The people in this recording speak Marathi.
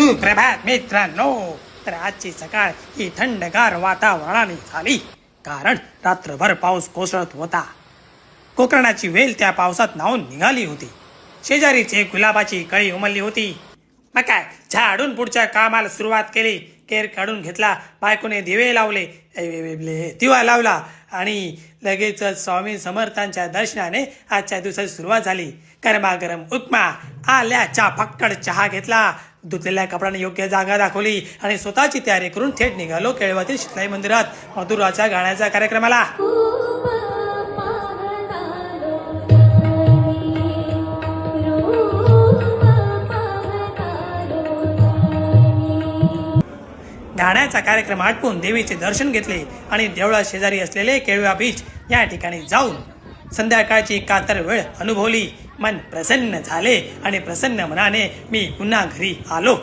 सुप्रभात मित्रांनो. तर आजची सकाळ ही थंडगार वातावरणाने झाली, कारण रात्रभर पाऊस कोसळत होता. कोकणाची वेल त्या पावसात नाहून निघाली होती. शेजारीच एक गुलाबाची कळी उमलली होती. मग काय, झाडून पुढच्या कामाला सुरुवात केली. केर काढून घेतला, बायकोने दिवे लावले, दिवा लावला आणि लगेचच स्वामी समर्थांच्या दर्शनाने आजच्या दिवसाची सुरुवात झाली. गरमागरम उपमा, आल्याचा फक्कड चहा घेतला, धुतलेल्या कपड्याने योग्य जागा दाखवली आणि स्वतःची तयारी करून थेट निघालो केळवातील शितलाई मंदिरात मधुराच्या गाण्याच्या कार्यक्रमाला. गाण्याचा कार्यक्रम आटपून देवीचे दर्शन घेतले आणि देवळा शेजारी असलेले केळवा बीच या ठिकाणी जाऊन संध्याकाळची कातर वेळ अनुभवली. मन प्रसन्न झाले आणि प्रसन्न मनाने मी पुन्हा घरी आलो.